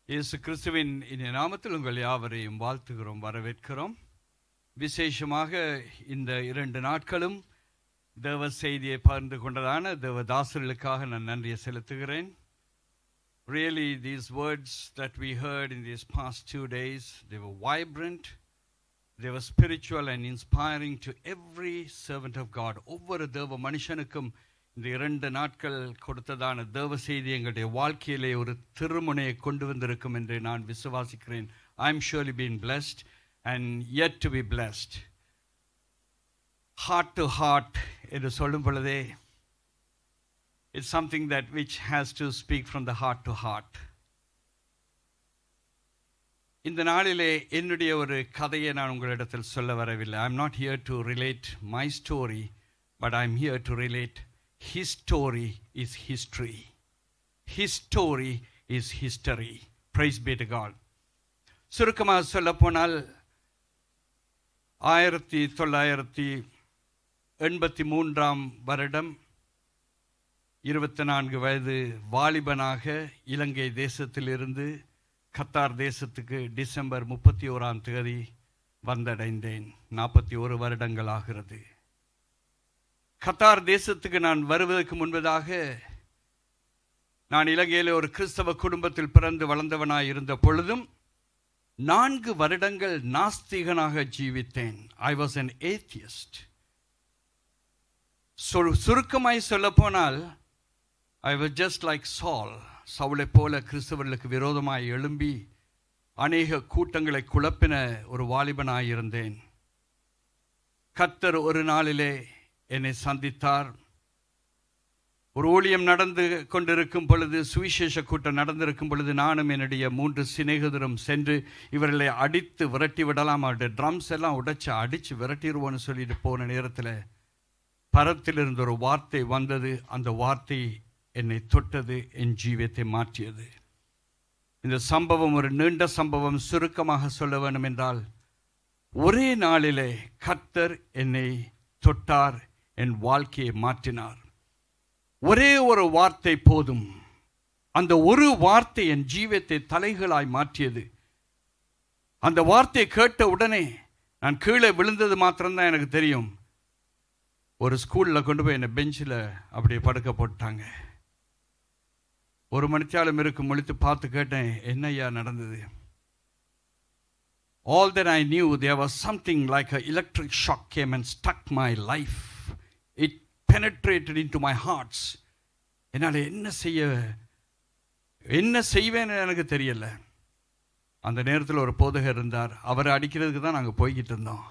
இயேசு கிறிஸ்துவின் இனிய நாமத்தில் உங்கள் யாவரையும் வாழ்த்துகிறோம், வரவேற்கிறோம். விசேஷமாக இந்த 2 நாட்களும் தேவ செய்தியை பகிர்ந்து கொண்டதான தேவதாசர்களுக்காக நான் நன்றியை செலுத்துகிறேன். Really, these words that we heard in these past 2 days, they were vibrant, they were spiritual and inspiring to every servant of God. ஒவ்வொரு தேவ மனுஷனுக்கும் இந்த 2 நாட்கள் கொடுத்ததான தேவ செய்தி எங்களுடைய வாழ்க்கையிலே ஒரு திருமுனையை கொண்டு வந்திருக்கும் என்று நான் விசுவாசிக்கிறேன். I am surely been blessed and yet to be blessed. Heart to heart என்று சொல்லும் பொழுதே it's something that which has to speak from the heart to heart. இந்த நாளிலே என்னுடைய ஒரு கதையை நான் உங்களிடத்தில் சொல்ல வரவில்லை. I am not here to relate my story, but I am here to relate his story is history. His story is history. Praise be to God. சுருக்கமாக சொல்ல போனால் 1983 வருடம் 24 வயது வாலிபனாக இலங்கை தேசத்திலிருந்து கத்தார் தேசத்துக்கு டிசம்பர் 31 வந்தடைந்தேன். 41 வருடங்கள் ஆகிறது. கத்தார் தேசத்துக்கு நான் வருவதற்கு முன்பதாக நான் இலங்கையில் ஒரு கிறிஸ்தவ குடும்பத்தில் பிறந்து வளர்ந்தவனாய் இருந்த பொழுதும் 4 வருடங்கள் நாஸ்திகனாக ஜீவித்தேன். I was an atheist. சுருக்கமாய் சொல்ல போனால் I was just like Saul. சவுலை போல கிறிஸ்தவர்களுக்கு விரோதமாய் எழும்பி அநேக கூட்டங்களை குழப்பின ஒரு வாலிபனாய் இருந்தேன். கர்த்தர் ஒரு நாளிலே என்னை சந்தித்தார். ஒரு ஊழியம் நடந்து கொண்டிருக்கும் பொழுது, சுவிசேஷ கூட்டம் நடந்திருக்கும் பொழுது, நானும் என்னுடைய 3 சிநேகிதரும் சென்று இவர்களை அடித்து விரட்டி விடலாம், அவருடைய ட்ரம்ஸ் எல்லாம் அடித்து விரட்டிடுவோன்னு சொல்லிட்டு போன நேரத்தில் பரத்திலிருந்து ஒரு வார்த்தை வந்தது. அந்த வார்த்தை என்னை தொட்டது, என் ஜீவியத்தை மாற்றியது. இந்த சம்பவம் ஒரு நீண்ட சம்பவம். சுருக்கமாக சொல்ல வேண்டும் என்றால், ஒரே நாளிலே கர்த்தர் என்னை தொட்டார், என் வாழ்க்கையை மாற்றினார். ஒரே ஒரு வார்த்தை போதும். அந்த ஒரு வார்த்தை என் ஜீவியத்தை தலைகளாய் மாற்றியது. அந்த வார்த்தையை கேட்ட உடனே நான் கீழே விழுந்தது மாத்திரம்தான் எனக்கு தெரியும். ஒரு ஸ்கூலில் கொண்டு போய் என்னை பெஞ்சில் அப்படியே படுக்க போட்டாங்க. 1 மணித்தாலும் இருக்கும் முழித்து பார்த்து கேட்டேன், என்னையா நடந்தது? All that I knew, there was something like an electric shock came and struck my life. It penetrated into my heart. என்னால் என்ன செய்வேன்னு எனக்கு தெரியல. அந்த நேரத்தில் ஒரு போதகர் இருந்தார். அவரை அடிக்கிறதுக்கு தான் நாங்கள் போய்கிட்டு இருந்தோம்.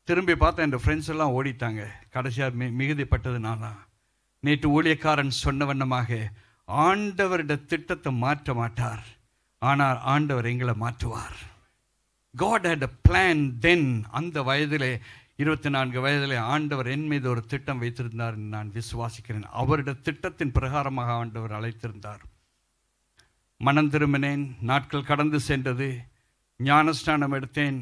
திரும்பி பார்த்தா என் ஃப்ரெண்ட்ஸ் எல்லாம் ஓடிட்டாங்க. கடைசியாக மிகுதிப்பட்டது நான் தான். நேற்று ஊழியக்காரன் சொன்ன வண்ணமாக, ஆண்டவருடைய திட்டத்தை மாற்ற மாட்டார், ஆனால் ஆண்டவர் எங்களை மாற்றுவார். God had a plan then. அந்த வயதிலே 24 வயதிலே ஆண்டவர் என் மீது ஒரு திட்டம் வைத்திருந்தார் என்று நான் விசுவாசிக்கிறேன். அவருடைய திட்டத்தின் பிரகாரமாக ஆண்டவர் அழைத்திருந்தார். மனம் திரும்பினேன். நாட்கள் கடந்து சென்றது. ஞானஸ்நானம் எடுத்தேன்,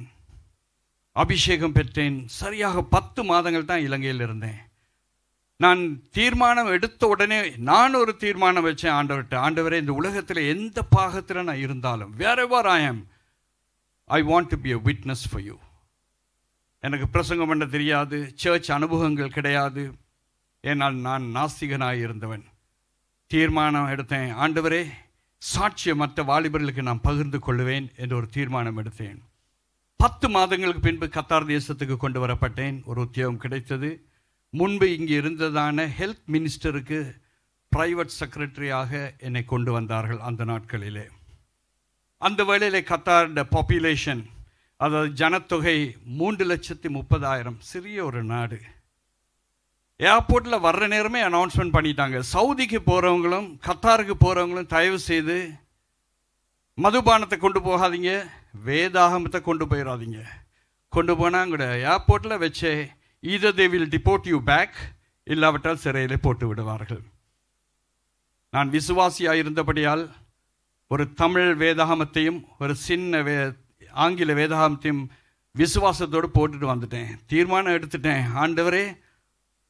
அபிஷேகம் பெற்றேன். சரியாக 10 மாதங்கள் தான் இலங்கையில் இருந்தேன். நான் தீர்மானம் எடுத்த உடனே நான் ஒரு தீர்மானம் வச்சேன் ஆண்டவர்கிட்ட, ஆண்டவரே, இந்த உலகத்தில் எந்த பாகத்தில் நான் இருந்தாலும், wherever I am, I want to be a witness for you. எனக்கு பிரசங்கம் பண்ண தெரியாது, சர்ச் அனுபவங்கள் கிடையாது, ஏனால் நான் நாஸ்திகனாக இருந்தவன். தீர்மானம் எடுத்தேன், ஆண்டவரே, சாட்சியமற்ற வாலிபர்களுக்கு நான் பகிர்ந்து கொள்ளுவேன் என்று ஒரு தீர்மானம் எடுத்தேன். 10 மாதங்களுக்கு பின்பு கத்தார் தேசத்துக்கு கொண்டு வரப்பட்டேன். ஒரு உத்தியோகம் கிடைத்தது. முன்பு இங்கே இருந்ததான ஹெல்த் மினிஸ்டருக்கு பிரைவேட் செக்ரட்டரியாக என்னை கொண்டு வந்தார்கள் அந்த நாட்களிலே. அந்த வேளையிலே கத்தார் பாப்புலேஷன், அதாவது ஜனத்தொகை 3,30,000, சிறிய ஒரு நாடு. ஏர்போர்ட்டில் வர்ற நேரமே அனௌன்ஸ்மெண்ட் பண்ணிட்டாங்க, சவுதிக்கு போகிறவங்களும் கத்தாருக்கு போகிறவங்களும் தயவு செய்து மதுபானத்தை கொண்டு போகாதீங்க, வேதாகமத்தை கொண்டு போயிடாதீங்க. கொண்டு போனால் அங்கே ஏர்போர்ட்டில் வச்சே either they will deport you back, இல்லாவிட்டால் சிறையிலே போட்டு விடுவார்கள். நான் விசுவாசியாக இருந்தபடியால் ஒரு தமிழ் வேதாகமத்தையும் ஒரு சின்ன ஆங்கில வேதாகமத்தையும் விசுவாசத்தோடு போட்டுட்டு வந்துட்டேன். தீர்மானம் எடுத்துட்டேன், ஆண்டவரே,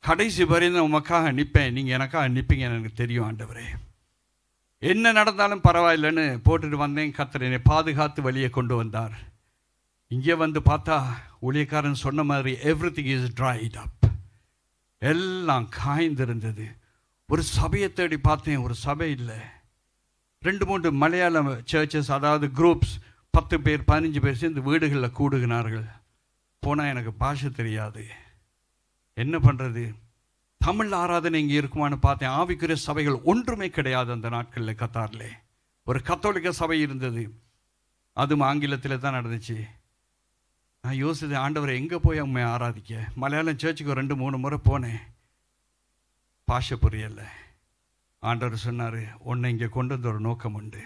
கடைசி வரையும் உமக்காக நிற்பேன், நீங்கள் எனக்காக நிற்பீங்கன்னு எனக்கு தெரியும் ஆண்டவரே. என்ன நடந்தாலும் பரவாயில்லைன்னு போட்டுட்டு வந்தேன். கர்த்தர் என்னை பாதுகாத்து வெளியே கொண்டு வந்தார். இங்கே வந்து பார்த்தா ஊழியக்காரன் சொன்ன மாதிரி எவ்ரிதிங் இஸ் ட்ரைட் அப், எல்லாம் காய்ந்திருந்தது. ஒரு சபையை தேடி பார்த்தேன், ஒரு சபை இல்லை. 2-3 மலையாள சர்ச்சஸ், அதாவது குரூப்ஸ், 10 பேர் 15 பேர் சேர்ந்து வீடுகளில் கூடுகினார்கள். போனால் எனக்கு பாஷை தெரியாது, என்ன பண்ணுறது? தமிழ் ஆராதனை இங்கே இருக்குமான்னு பார்த்தேன். ஆவிக்குரிய சபைகள் ஒன்றுமே கிடையாது அந்த நாட்களில். கத்தாரில் ஒரு கத்தோலிக்க சபை இருந்தது, அதுவும் ஆங்கிலத்தில் தான் நடந்துச்சு. நான் யோசித்தேன், ஆண்டவரை எங்கே போய் அவங்க ஆராதிக்க? மலையாளம் சர்ச்சுக்கு 2-3 முறை போனேன், பாஷை புரியல. ஆண்டவர் சொன்னார், உன்னை இங்கே கொண்டு வந்த ஒரு நோக்கம் உண்டு.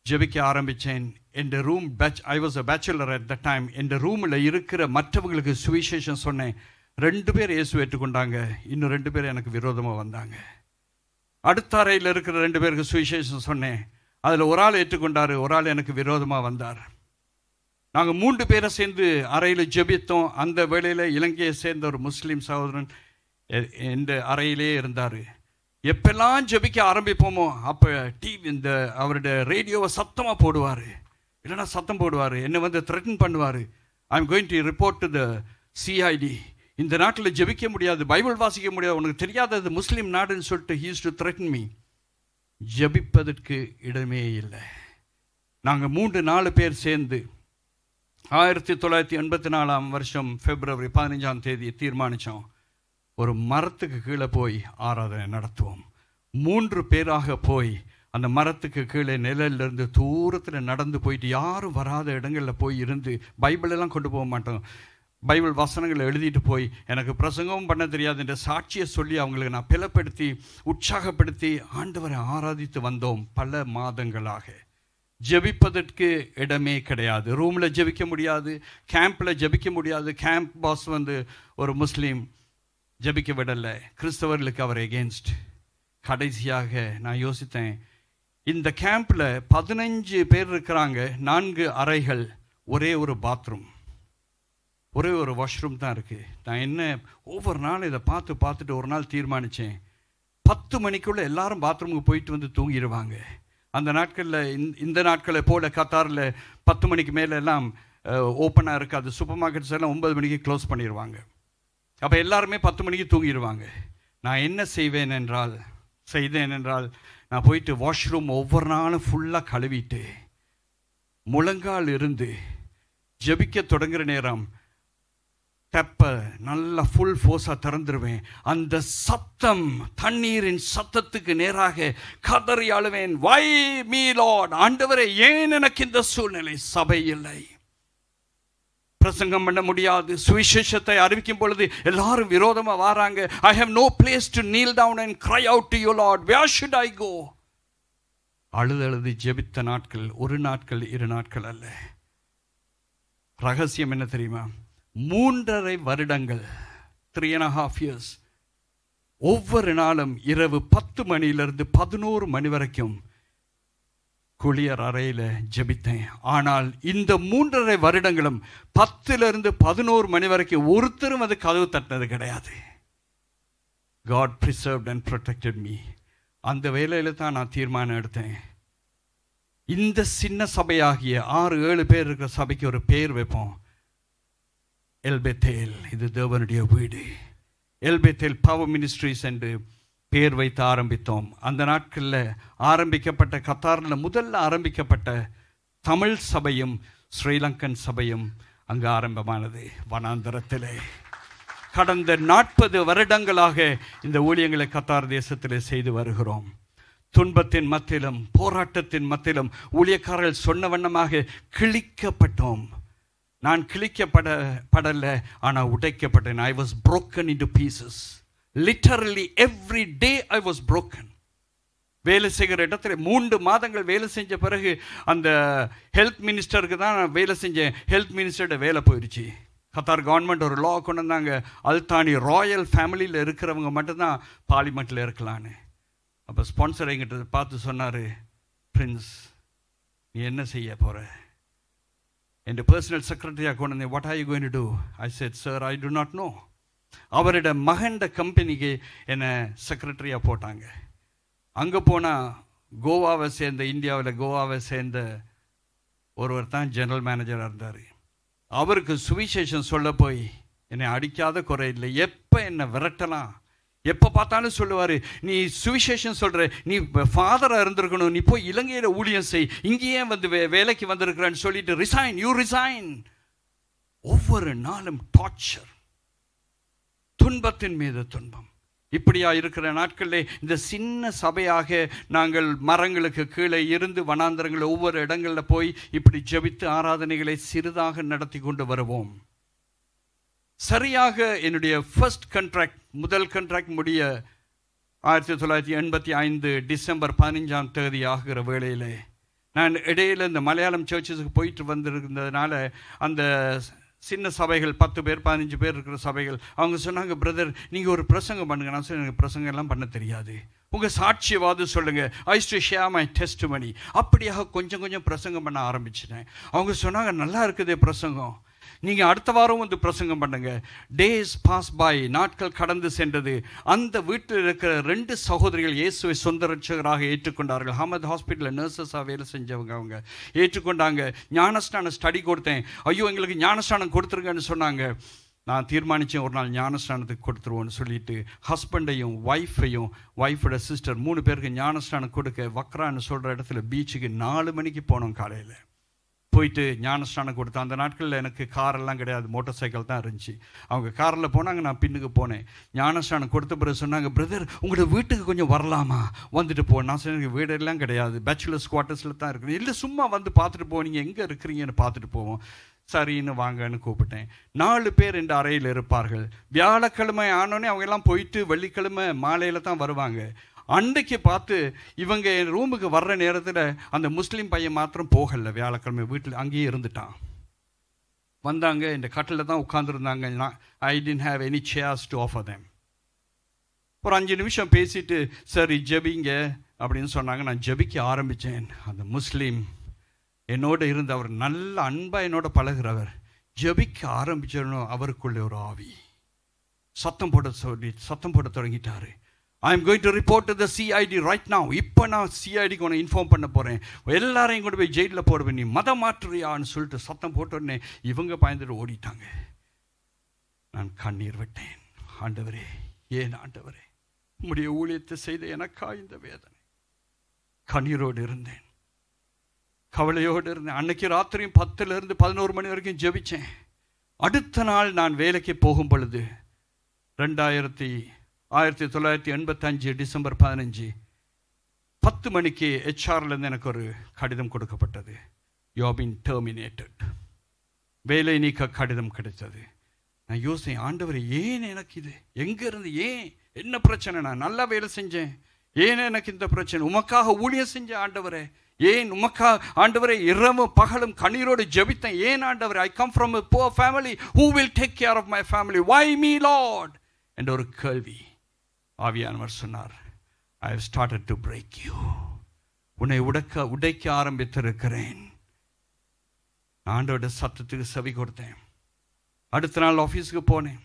ஜெபிக்க ஆரம்பித்தேன். என் room I was a bachelor at the time. என் ரூமில் இருக்கிற மற்றவங்களுக்கு சுவிசேஷம் சொன்னேன். 2 பேர் இயேசு ஏற்றுக்கொண்டாங்க, இன்னும் 2 பேர் எனக்கு விரோதமாக வந்தாங்க. அடுத்த அறையில் இருக்கிற 2 பேருக்கு சுவிசேஷம் சொன்னேன், அதில் ஒரு ஆள் ஏற்றுக்கொண்டார், ஒரு ஆள் எனக்கு விரோதமாக வந்தார். நாங்கள் 3 பேரை சேர்ந்து அறையில் ஜெபித்தோம். அந்த வேளையில் இலங்கையை சேர்ந்த ஒரு முஸ்லீம் சகோதரன் எந்த அறையிலே இருந்தார். எப்பெல்லாம் ஜெபிக்க ஆரம்பிப்போமோ அப்போ இந்த அவருடைய ரேடியோவை சத்தமாக போடுவார், இல்லைன்னா சத்தம் போடுவார், என்னை வந்து த்ரெட்டன் பண்ணுவார். I am going to report to the CID. இந்த நாட்டில் ஜெபிக்க முடியாது, பைபிள் வாசிக்க முடியாது, உனக்கு தெரியாதது முஸ்லீம் நாடுன்னு சொல்லிட்டு he used to threaten me. ஜெபிப்பதற்கு இடமே இல்லை. நாங்கள் 3-4 பேர் சேர்ந்து 1984 பிப்ரவரி 15 தீர்மானித்தோம், ஒரு மரத்துக்கு கீழே போய் ஆராதனை நடத்துவோம். 3 பேராக போய் அந்த மரத்துக்கு கீழே நிழலிருந்து தூரத்தில் நடந்து போயிட்டு யாரும் வராத இடங்களில் போய் இருந்து, பைபிளெல்லாம் கொண்டு போக மாட்டோம், பைபிள் வசனங்களை எழுதிட்டு போய் எனக்கு பிரசங்கமும் பண்ண தெரியாது என்ற சாட்சியை சொல்லி அவங்களுக்கு நான் பிளப்படுத்தி உற்சாகப்படுத்தி ஆண்டவரை ஆராதித்து வந்தோம் பல மாதங்களாக. ஜெபிப்பதற்கு இடமே கிடையாது. ரூமில் ஜெபிக்க முடியாது, கேம்பில் ஜெபிக்க முடியாது. கேம்ப் பாஸ் வந்து ஒரு முஸ்லீம், ஜெபிக்க விடலை, கிறிஸ்தவர்களுக்கு அவர் எகென்ஸ்ட். கடைசியாக நான் யோசித்தேன், இந்த கேம்பில் 15 பேர் இருக்கிறாங்க, 4 அறைகள், ஒரே ஒரு பாத்ரூம், ஒரே ஒரு வாஷ்ரூம் தான் இருக்குது. நான் என்ன ஒவ்வொரு நாள் இதை பார்த்துட்டு ஒரு நாள் தீர்மானித்தேன், 10 மணிக்குள்ளே எல்லாரும் பாத்ரூமுக்கு போயிட்டு வந்து தூங்கிடுவாங்க. அந்த நாட்களில் இந்த நாட்களை போல் கத்தாரில் 10 மணிக்கு மேலே எல்லாம் ஓப்பனாக இருக்காது. சூப்பர் மார்க்கெட்ஸ் எல்லாம் 9 மணிக்கு க்ளோஸ் பண்ணிடுவாங்க. அப்போ எல்லாருமே 10 மணிக்கு தூங்கிடுவாங்க. நான் என்ன செய்தேன் என்றால் நான் போயிட்டு வாஷ்ரூம் ஒவ்வொரு நாளும் ஃபுல்லாக கழுவிட்டு முழங்கால் இருந்து ஜெபிக்க தொடங்குகிற நேரம் டப்பை நல்லா ஃபுல் ஃபோர்ஸாக திறந்துருவேன். அந்த சத்தம், தண்ணீரின் சத்தத்துக்கு நேராக கதறி அழுவேன், வை மீ லார்ட், ஆண்டவரே ஏன் எனக்கு இந்த சூழ்நிலை? சபை இல்லை, பிரசங்கம் பண்ண முடியாது, சுவிசேஷத்தை அறிவிக்கும் பொழுது எல்லாரும் விரோதமாக வராங்க. I have no place to kneel down and cry out to you Lord, where should I go? அழுது ஜெபித்த நாட்கள் 1 நாட்கள் 2 நாட்கள் அல்ல. ரகசியம் என்ன தெரியுமா? 3.5 வருடங்கள், 3.5 years, ஒவ்வொரு நாளும் இரவு 10 மணியிலிருந்து 11 மணி வரைக்கும் குளியர் அறையில் ஜெபித்தேன். ஆனால் இந்த 3.5 வருடங்களும் 10லிருந்து 11 மணி வரைக்கும் ஒருத்தரும் அது கதவு தட்டினது கிடையாது. God preserved and protected me. அந்த வேலையில் தான் நான் தீர்மானம் எடுத்தேன், இந்த சின்ன சபையாகிய 6-7 பேர் இருக்கிற சபைக்கு ஒரு பேர் வைப்போம், எல்பெத்தேல், இது தேவனுடைய வீடு. எல்பெத்தேல் பவர் மினிஸ்ட்ரிஸ் என்று பேர் வைத்து ஆரம்பித்தோம். அந்த நாட்களில் ஆரம்பிக்கப்பட்ட, கத்தாரில் முதல்ல ஆரம்பிக்கப்பட்ட தமிழ் சபையும் ஸ்ரீலங்கன் சபையும் அங்கு ஆரம்பமானது. வனாந்தரத்திலே கடந்த 40 வருடங்களாக இந்த ஊழியங்களை கத்தார் தேசத்திலே செய்து வருகிறோம். துன்பத்தின் மத்தியிலும் போராட்டத்தின் மத்தியிலும் ஊழியக்காரர்கள் சொன்ன வண்ணமாக கிழிக்கப்பட்டோம். நான் கிழிக்கப்படல, ஆனால் உடைக்கப்பட்டேன். I was broken into pieces. Literally every day I was broken. வேலை செய்கிற இடத்துல 3 மாதங்கள் வேலை செஞ்ச பிறகு அந்த ஹெல்த் மினிஸ்டருக்கு தான் நான் வேலை செஞ்சேன். ஹெல்த் மினிஸ்டரோட வேலை போயிடுச்சு. கத்தார் கவர்மெண்ட் ஒரு லா கொண்டு வந்தாங்க, அல்தானி ராயல் ஃபேமிலியில் இருக்கிறவங்க மட்டும்தான் பார்லிமெண்ட்டில் இருக்கலான்னு. அப்போ ஸ்பான்சர் எங்கிட்ட பார்த்து சொன்னார், பிரின்ஸ் நீ என்ன செய்ய போகிற? என் பர்சனல் செக்ரட்டரியாக கொண்டு வந்தேன். What are you going to do? I said, sir I do not know. அவரோட மகண்ட கம்பெனிக்கு என்னை செக்ரட்டரியாக போட்டாங்க. அங்கே போனால் கோவாவை சேர்ந்த, இந்தியாவில் கோவாவை சேர்ந்த ஒருவர் தான் ஜெனரல் மேனேஜராக இருந்தார். அவருக்கு சுவிசேஷம் சொல்ல போய் என்னை அடிக்காத குறை இல்லை, எப்போ என்னை விரட்டலாம், எப்போ பார்த்தாலும் சொல்லுவார், நீ சுவிசேஷம் சொல்கிற, நீ ஃபாதராக இருந்திருக்கணும், நீ போய் இலங்கையில் ஊழியம் செய், இங்கேயே வந்து வேலைக்கு வந்திருக்கிறேன்னு சொல்லிட்டு ரிசைன், யூ ரிசைன். ஒவ்வொரு நாளும் டார்ச்சர், துன்பத்தின் மீது துன்பம். இப்படியா இருக்கிற நாட்களில் இந்த சின்ன சபையாக நாங்கள் மரங்களுக்கு கீழே இருந்து வனாந்தரங்களில் ஒவ்வொரு இடங்களில் போய் இப்படி ஜெபித்து ஆராதனைகளை சிறிதாக நடத்தி கொண்டு வருவோம். சரியாக என்னுடைய ஃபர்ஸ்ட் கண்ட்ராக்ட், முதல் கண்ட்ராக்ட் முடிய 1985 டிசம்பர் 15 ஆகிற வேளையில் நான் இடையில் இந்த மலையாளம் சர்ச்சஸுக்கு போயிட்டு வந்திருந்ததுனால அந்த சின்ன சபைகள் 10 பேர் 15 பேர் இருக்கிற சபைகள், அவங்க சொன்னாங்க, பிரதர் நீங்கள் ஒரு பிரசங்கம் பண்ணுங்க. நான் சொன்னேன், எனக்கு பிரசங்கம் எல்லாம் பண்ண தெரியாது, உங்கள் சாட்சியவாது சொல்லுங்கள், ஐ டு ஷேர் மை டெஸ்டிமனி. அப்படியாக கொஞ்சம் கொஞ்சம் பிரசங்கம் பண்ண ஆரம்பிச்சிட்டேன். அவங்க சொன்னாங்க, நல்லா இருக்குதே பிரசங்கம், நீங்கள் அடுத்த வாரம் வந்து பிரசங்கம் பண்ணுங்க. டேஸ் பாஸ் பாய், நாட்கள் கடந்து சென்றது. அந்த வீட்டில் இருக்கிற 2 சகோதரிகள் இயேசுவை சொந்த ரட்சகராக ஏற்றுக்கொண்டார்கள். அஹமத் ஹாஸ்பிட்டலில் நர்சஸாக வேலை செஞ்சவங்க, அவங்க ஏற்றுக்கொண்டாங்க. ஞானஸ்நானம் ஸ்டடி கொடுத்தேன். ஐயோ எங்களுக்கு ஞானஸ்நானம் கொடுத்துருங்கன்னு சொன்னாங்க. நான் தீர்மானித்தேன், ஒரு நாள் ஞானஸ்நானத்துக்கு கொடுத்துருவோன்னு சொல்லிட்டு ஹஸ்பண்டையும் ஒய்ஃபோட சிஸ்டர் 3 பேருக்கு ஞானஸ்நானம் கொடுக்க வக்ரான்னு சொல்கிற இடத்துல பீச்சுக்கு 4 மணிக்கு போனோம். காலையில் போயிட்டு ஞானஸ்நானம் கொடுத்தேன். அந்த நாட்களில் எனக்கு காரெல்லாம் கிடையாது, மோட்டார் சைக்கிள் தான் இருந்துச்சு. அவங்க காரில் போனாங்க, நான் பின்னுக்கு போனேன். ஞானஸ்நானம் கொடுத்த பிறகு சொன்னாங்க, பிரதர் உங்களோட வீட்டுக்கு கொஞ்சம் வரலாமா, வந்துட்டு போ. நான் சொன்னேன், வீடெல்லாம் கிடையாது, பேச்சுலர்ஸ் குவார்ட்டர்ஸில் தான் இருக்குது. இல்லை சும்மா வந்து பார்த்துட்டு போ, நீங்கள் எங்கே இருக்கிறீங்கன்னு பார்த்துட்டு போவோம். சரின்னு வாங்கன்னு கூப்பிட்டேன். 4 பேர் இந்த அறையில் இருப்பார்கள். வியாழக்கிழமை ஆனோடனே அவங்க எல்லாம் போயிட்டு வெள்ளிக்கிழமை மாலையில் தான் வருவாங்க. அன்றைக்கு பார்த்து இவங்க என் ரூமுக்கு வர்ற நேரத்தில் அந்த முஸ்லீம் பையன் மாத்திரம் போகலை, வியாழக்கிழமை வீட்டில் அங்கேயே இருந்துட்டான். வந்தாங்க, இந்த கட்டில் தான் உட்காந்துருந்தாங்க. I didn't have any chairs to offer them. ஒரு 5 நிமிஷம் பேசிட்டு சரி ஜெபிங்க அப்படின்னு சொன்னாங்க. நான் ஜெபிக்க ஆரம்பித்தேன். அந்த முஸ்லீம் என்னோடு இருந்து, அவர் நல்ல அன்பாக என்னோட பழகிறவர், ஜெபிக்க ஆரம்பிச்சிடணும். அவருக்குள்ளே ஒரு ஆவி சத்தம் போட தொடங்கிட்டாரு. I am going to report to the CID right now. இப்போ நான் சிஐடிக்கு உன்னை இன்ஃபார்ம் பண்ண போகிறேன், எல்லாரையும் கொண்டு போய் ஜெயிலில் போடுவேன், நீ மதம் மாற்றுறியான்னு சொல்லிட்டு சத்தம் போட்ட உடனே இவங்க பயந்துட்டு ஓடிட்டாங்க. நான் கண்ணீர் விட்டேன். ஆண்டவரே, ஏன் ஆண்டவரே உம்முடைய ஊழியத்தை செய்த எனக்கா இந்த வேதனை? கண்ணீரோடு இருந்தேன், கவலையோடு இருந்தேன். அன்னைக்கு ராத்திரியும் 10 to 11 மணி வரைக்கும் ஜெபிச்சேன். அடுத்த நாள் நான் வேலைக்கு போகும் பொழுது 1985 டிசம்பர் 15 10 மணிக்கு ஹெச்ஆர்லேருந்து எனக்கு ஒரு கடிதம் கொடுக்கப்பட்டது. யூ ஹவ் பீன் டெர்மினேட்டட், வேலை நீக்க கடிதம் கிடைத்தது. நான் யோசித்தேன், ஆண்டவர் ஏன் எனக்கு இது, எங்கேருந்து, ஏன், என்ன பிரச்சனை? நான் நல்லா வேலை செஞ்சேன், ஏன் எனக்கு இந்த பிரச்சனை? உமக்காக ஊழியம் செஞ்ச ஆண்டவரே, ஏன் உமக்காக ஆண்டவரே இரவு பகலும் கண்ணீரோடு ஜெபித்தேன், ஏன் ஆண்டவரே? I come from a poor family, who will take care of my family, why me Lord? என்ற ஒரு கேள்வி. ஆவியானவர் சொன்னார், I have started to break you. உன்னை உடைக்க ஆரம்பித்திருக்கிறேன். ஆண்டவருடைய சத்தத்துக்கு செவி கொடுத்தேன். அடுத்த நாள் ஆஃபீஸுக்கு போனேன்.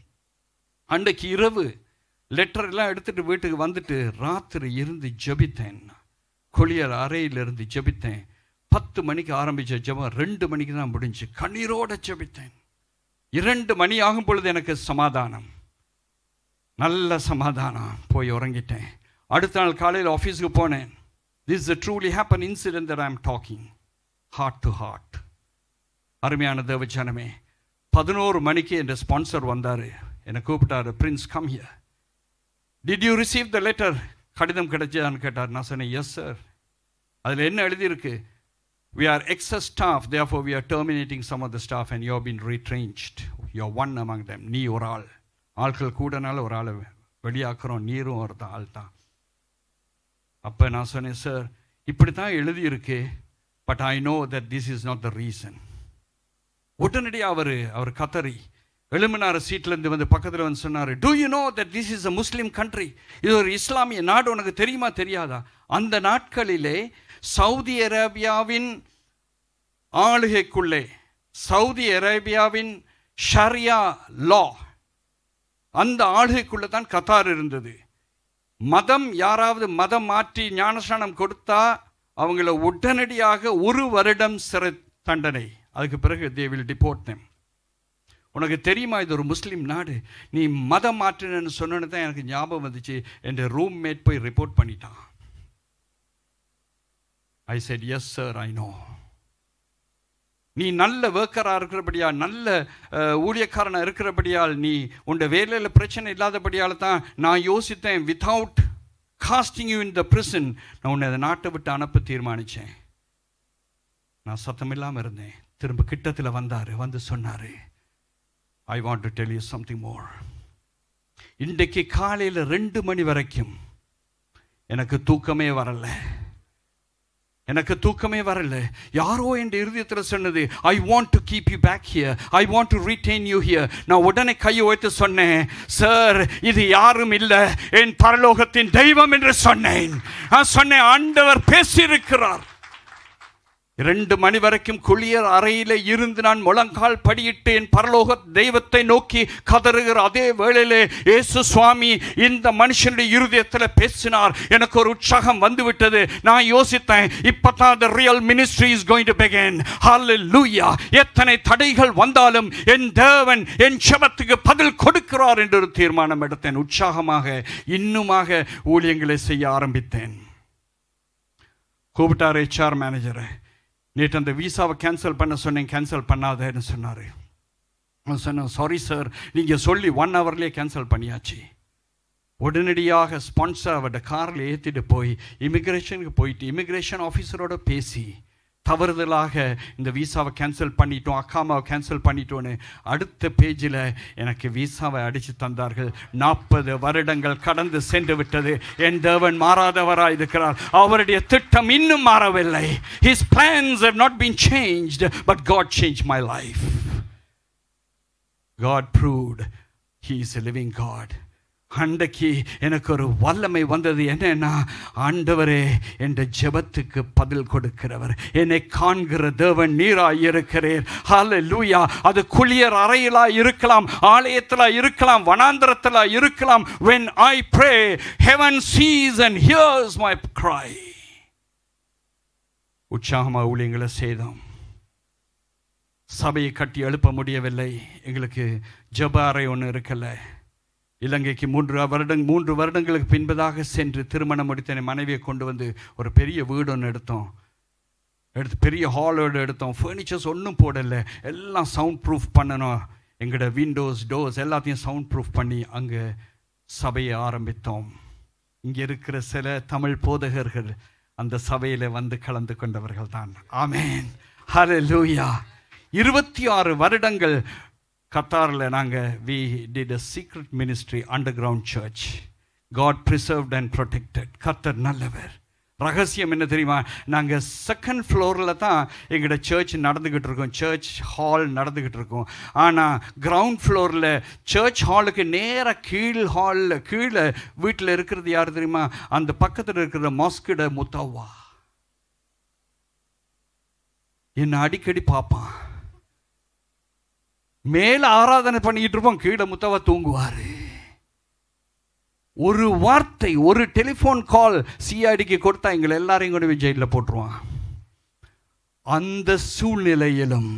அன்றைக்கு இரவு லெட்டர் எல்லாம் எடுத்துட்டு வீட்டுக்கு வந்துட்டு ராத்திரி இருந்து ஜெபித்தேன். கொளியர் அறையிலிருந்து ஜெபித்தேன். 10 மணிக்கு ஆரம்பித்த ஜெபம் 2 மணிக்கு தான் முடிஞ்சு. கண்ணீரோடு ஜெபித்தேன். 2 மணி ஆகும் பொழுது எனக்கு சமாதானம், நல்ல சமாதானம். போய் உறங்கிட்டேன். அடுத்த நாள் காலையில் ஆஃபீஸுக்கு போனேன். This is a truly happened incident that I am talking, heart to heart. அருமையான தேவஜனமே, 11 மணிக்கு என் ஸ்பான்சர் வந்தார். என்னை கூப்பிட்டாரு, Prince come here, did you receive the letter? கடிதம் கிடைச்சதான்னு கேட்டார். நான் சொன்னேன், எஸ் சார். அதில் என்ன எழுதியிருக்கு? We are excess staff, therefore we are terminating some of the staff and you have been retrenched. You are one among them. நீ ஒரு ஆள், ஆட்கள் கூடனால ஒரு ஆளை வெளியாக்குறோம், நீரும் ஒரு ஆள் தான். அப்போ நான் சொன்னேன், சார் இப்படி தான் எழுதியிருக்கு, but I know that this is not the reason. உடனடியாக அவர் கத்தரி எழுமினார். சீட்லேருந்து வந்து பக்கத்தில் வந்து சொன்னார், do you know that this is a Muslim country? இது ஒரு இஸ்லாமிய நாடு, உனக்கு தெரியுமா தெரியாதா? அந்த நாட்களிலே சவுதி அரேபியாவின் ஆளுகைக்குள்ளே, சவுதி அரேபியாவின் ஷரியா லா, அந்த ஆளுகைக்குள்ளே தான் கத்தார் இருந்தது. யாராவது மதம் மாற்றி ஞானஸ்நானம் கொடுத்தா அவங்கள உடனடியாக 1 வருடம் சிறை தண்டனை. அதுக்கு பிறகு they will deport them. உனக்கு தெரியுமா இது ஒரு முஸ்லீம் நாடு, நீ மதம் மாற்றினு சொன்னது தான் எனக்கு ஞாபகம் வந்துச்சு. என் ரூம்மேட் போய் ரிப்போர்ட் பண்ணிட்டான். I said yes sir I know. நீ நல்ல ஒர்க்கராக இருக்கிறபடியால், நல்ல ஊழியக்காரனாக இருக்கிறபடியால், நீ உன் வேலையில் பிரச்சனை இல்லாதபடியால் தான் நான் யோசித்தேன், without casting you in the prison நான் உன்னை அதை நாட்டை விட்டு அனுப்ப தீர்மானித்தேன். நான் சத்தமில்லாமல் இருந்தேன். திரும்ப கிட்டத்தில் வந்தார், வந்து சொன்னார், I want to tell you something more. இன்றைக்கு காலையில் 2 மணி வரைக்கும் எனக்கு தூக்கமே வரல. யாரோ என் இருதயத்தில் சொன்னது, I want to keep you back here, I want to retain you here. நான் உடனே கையை வைத்து சொன்னேன், சார் இது யாரும் இல்லை, என் பரலோகத்தின் தெய்வம் என்று சொன்னேன். ஆண்டவர் பேசியிருக்கிறார். 2 மணி வரைக்கும் குளியர் அறையில இருந்து நான் முழங்கால் படியிட்டு என் பரலோக தெய்வத்தை நோக்கி கதறுகிற அதே வேளையிலே இயேசு சுவாமி இந்த மனுஷனுடைய இருதயத்தில் பேசினார். எனக்கு ஒரு உற்சாகம் வந்து விட்டது. நான் யோசித்தேன், இப்பதான் the real ministry is going to begin. Hallelujah. எத்தனை தடைகள் வந்தாலும் என் தேவன் என் ஜெபத்துக்கு பதில் கொடுக்கிறார் என்று ஒரு தீர்மானம் எடுத்தேன். உற்சாகமாக இன்னுமாக ஊழியங்களை செய்ய ஆரம்பித்தேன். கூப்பிட்டார் HR மேனேஜரை. நேற்று அந்த விசாவை கேன்சல் பண்ண சொன்னேன், கேன்சல் பண்ணாதேன்னு சொன்னார். சொன்னேன், சாரி சார், நீங்கள் சொல்லி 1 ஹவர்லேயே கேன்சல் பண்ணியாச்சு. உடனடியாக ஸ்பான்சர் அவரோட காரில் ஏற்றிட்டு போய் இமிக்ரேஷனுக்கு போயிட்டு இமிக்ரேஷன் ஆஃபீஸரோட பேசி தவறுதலாக இந்த விசாவை கேன்சல் பண்ணிட்டோம், அக்காமாவை கேன்சல் பண்ணிட்டோன்னு அடுத்த பேஜில் எனக்கு விசாவை அடித்து தந்தார்கள். 40 வருடங்கள் கடந்து சென்று விட்டது. என் தேவன் மாறாதவராக இருக்கிறார். அவருடைய திட்டம் இன்னும் மாறவில்லை. His plans have not been changed, but God changed my life. God proved He is a living God. அன்றைக்கு எனக்கு ஒரு வல்லமை வந்தது. என்னன்னா, ஆண்டவரே என் ஜெபத்துக்கு பதில் கொடுக்கிறவர், என்னை காண்கிற தேவன் நீராய் இருக்கிறீர். ஹல்லேலூயா. அது குளியர் அறையிலா இருக்கலாம், ஆலயத்தில் இருக்கலாம், வனாந்தரத்தில் இருக்கலாம். when I pray, heaven sees and hears my cry. உற்சாகமாக ஊழியங்களை செய்தோம். சபையை கட்டி எழுப்ப முடியவில்லை. எங்களுக்கு ஜெப அறை ஒன்று இருக்கல. இலங்கைக்கு 3 வருடங்களுக்கு பின்பதாக சென்று திருமணம் முடித்த என் மனைவியை கொண்டு வந்து ஒரு பெரிய வீடு ஒன்று எடுத்து பெரிய ஹாலோடு எடுத்தோம். ஃபர்னிச்சர்ஸ் ஒன்றும் போடலை, எல்லாம் சவுண்ட் ப்ரூஃப் பண்ணணும். எங்களோட விண்டோஸ் டோர்ஸ் எல்லாத்தையும் சவுண்ட் ப்ரூஃப் பண்ணி அங்கே சபையை ஆரம்பித்தோம். இங்கே இருக்கிற சில தமிழ் போதகர்கள் அந்த சபையில் வந்து கலந்து கொண்டவர்கள் தான். ஆமென். ஹல்லேலூயா. 26 வருடங்கள் கத்தாரில் நாங்கள் we did a secret ministry, underground church. God preserved and protected. கர்த்தர் நல்லவர். ரகசியம் என்ன தெரியுமா? நாங்கள் 2nd ஃப்ளோரில் தான் எங்களோட சர்ச் நடந்துக்கிட்டு இருக்கோம், சர்ச் ஹால் நடந்துக்கிட்டு இருக்கோம். ஆனால் கிரவுண்ட் ஃப்ளோரில் சர்ச் ஹாலுக்கு நேராக கீழே வீட்டில் இருக்கிறது யார் தெரியுமா? அந்த பக்கத்தில் இருக்கிற மாஸ்கிட முத்தவா. என்னை அடிக்கடி பார்ப்பான். மேல ஆராதனை பண்ணிக்கிட்டு இருப்போம், கீழே முத்தவா தூங்குவாரு. ஒரு வார்த்தை, ஒரு டெலிஃபோன் கால் சிஐடிக்கு கொடுத்தா எங்களை எல்லாரையும் கொண்டு போய் ஜெயிலில் போட்டுருவான். அந்த சூழ்நிலையிலும்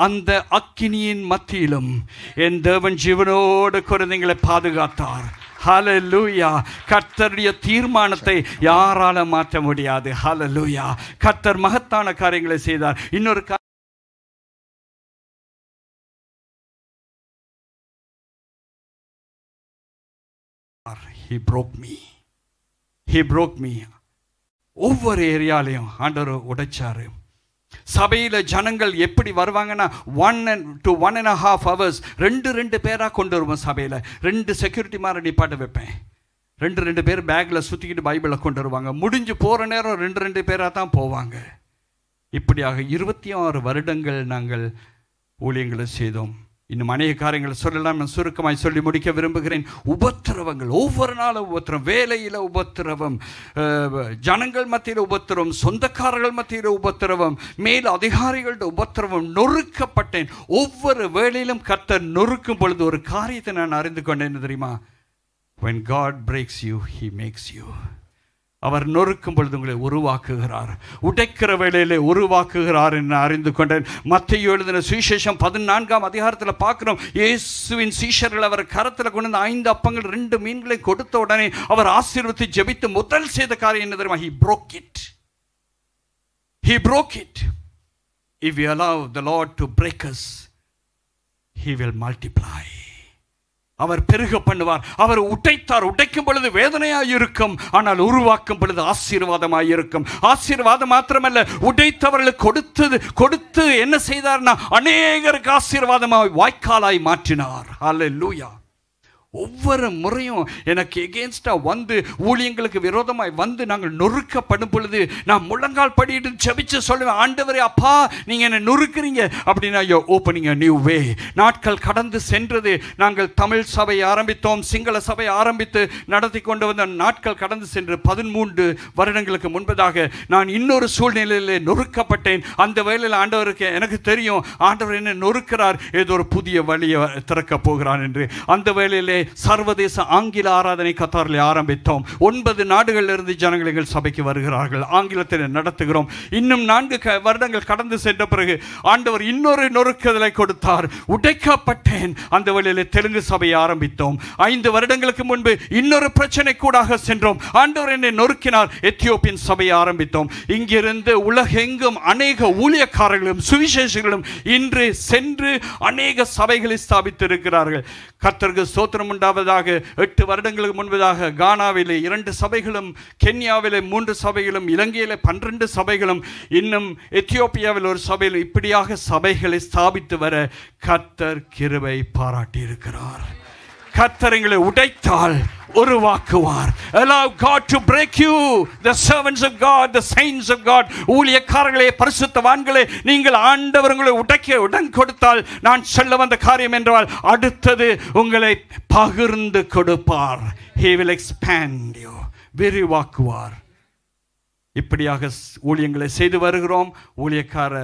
அந்த அக்கினியின் மத்தியிலும் என் தேவன் ஜீவனோடு குழந்தைங்களை பாதுகாத்தார். ஹல்லேலூயா. கர்த்தருடைய தீர்மானத்தை யாரால மாற்ற முடியாது. ஹல்லேலூயா. கர்த்தர் மகத்தான காரியங்களை செய்தார். இன்னொரு He broke me. ஒவ்வொரு ஏரியாலையும் ஆண்டவர் உடைச்சாரு. சபையில் ஜனங்கள் எப்படி வருவாங்கன்னா 1 to 1.5 hours 2 பேராக கொண்டு வருவோம். சபையில் 2 செக்யூரிட்டி மாதிரி நிப்பாட்ட வைப்பேன். 2 பேர் பேக்கில் சுற்றிக்கிட்டு பைபிளை கொண்டு வருவாங்க. முடிஞ்சு போகிற நேரம் 2 பேராக தான் போவாங்க. இப்படியாக 26 வருடங்கள் நாங்கள் ஊழியங்களை செய்தோம். இன்னும் அநேக காரியங்களை சொல்லலாம். நான் சுருக்கமாய் சொல்லி முடிக்க விரும்புகிறேன். உபத்திரவங்கள், ஒவ்வொரு நாளும் உபத்திரம், வேலையில் உபத்திரவம், ஜனங்கள் மத்தியில் உபத்திரவம், சொந்தக்காரர்கள் மத்தியில் உபத்திரவம், மேல் அதிகாரிகளோட உபத்திரவம். நொறுக்கப்பட்டேன். ஒவ்வொரு வேளையிலும் கர்த்தர் நொறுக்கும் பொழுது ஒரு காரியத்தை நான் அறிந்து கொண்டேன் தெரியுமா? When God breaks you, He makes you. அவர் நொறுக்கும் பொழுது உங்களை உருவாக்குகிறார், உடைக்கிற வேளையிலே உருவாக்குகிறார் என்று அறிந்து கொண்டேன். மத்தேயு எழுதின சுவிசேஷம் 14ஆம் அதிகாரத்தில் பார்க்கிறோம். இயேசுவின் சீஷர்கள் அவர் கரத்தில் கொண்டு வந்து 5 அப்பங்கள் 2 மீன்களை கொடுத்த உடனே அவர் ஆசீர்வதித்து ஜெபித்து முதல் செய்த காரியம் என்ன தெரியுமா? He broke it. He broke it. If we allow the Lord to break us, He will multiply. அவர் பெருக பண்ணுவார். அவர் உடைத்தார். உடைக்கும் பொழுது வேதனையாய் இருக்கும், ஆனால் உருவாக்கும் பொழுது ஆசீர்வாதமாய் இருக்கும். ஆசீர்வாதம் மாத்திரமல்ல, உடைத்தவர்களுக்கு கொடுத்து என்ன செய்தார்னா அநேகருக்கு ஆசீர்வாதமாய் வாய்க்காலாய் மாற்றினார். ஹல்லேலூயா. ஒவ்வொரு முறையும் எனக்கு எகென்ஸ்டா வந்து ஊழியங்களுக்கு விரோதமாய் வந்து நாங்கள் நொறுக்கப்படும் பொழுது நான் முழங்கால் படிட்டு ஜெபிச்சு சொல்லுவேன், ஆண்டவரே அப்பா நீங்க என்ன நொறுக்குறீங்க அப்படின்னா you opening a new way. நாட்கள் கடந்து சென்றது. நாங்கள் தமிழ் சபையை ஆரம்பித்தோம், சிங்கள சபையை ஆரம்பித்து நடத்தி கொண்டு வந்த நாட்கள் கடந்து சென்று 13 வருடங்களுக்கு முன்பதாக நான் இன்னொரு சூழ்நிலையிலே நொறுக்கப்பட்டேன். அந்த வேளையில் ஆண்டவருக்கு எனக்கு தெரியும், ஆண்டவர் என்ன நொறுக்கிறார், ஏதோ ஒரு புதிய வழியை திறக்க போகிறான் என்று. அந்த வேளையிலே சர்வதேச ஆங்கில ஆராதனை கத்தாரில் ஆரம்பித்தோம். 9 நாடுகளில் இருந்து ஜனங்கள் எங்கள் சபைக்கு வருகிறார்கள். ஆங்கிலத்தில் நடத்துகிறோம். இன்னும் 4 வருடங்கள் கடந்து சென்ற பிறகு ஆண்டவர் இன்னொரு நொறுக்குதலை கொடுத்தார். உடைக்கப்பட்டேன். அந்த வழியிலே தெலுங்கு சபையை ஆரம்பித்தோம். 5 வருடங்களுக்கு முன்பு இன்னொரு பிரச்சனை கூடாக சென்றோம். ஆண்டவர் என்னை நொறுக்கினார். எத்தியோப்பியன் சபையை ஆரம்பித்தோம். இங்கிருந்து உலகெங்கும் அநேக ஊழியக்காரர்களும் சுவிசேஷங்களும் இன்று சென்று அநேக சபைகளை ஸ்தாபித்து இருக்கிறார்கள். கர்த்தருக்கு ஸ்தோத்திரம் உண்டாவதாக. 8 வருடங்களுக்கு முன்பதாக கானாவிலே 2 சபைகளும், கென்யாவிலே 3 சபைகளும், இலங்கையிலே 12 சபைகளும், இன்னும் எத்தியோப்பியாவில் ஒரு சபையில், இப்படியாக சபைகளை ஸ்தாபித்து வர கர்த்தர் கிருபை பாராட்டி இருக்கிறார். கர்த்தர் எங்களை உடைத்தால் உருவாக்குவார். Allow God to break you. The servants of God, the saints of God, ஊழியக்காரர்களே, பரிசுத்தவான்களே, நீங்கள் ஆண்டவர் உங்களை உடைக்க உடன் கொடுத்தால் நான் சொல்ல வந்த காரியம் என்றால் அடுத்தது உங்களை பகிர்ந்து கொடுப்பார். He will expand you. விரிவாக்குவார். இப்படியாக ஊழியங்களை செய்து வருகிறோம். ஊழியக்கார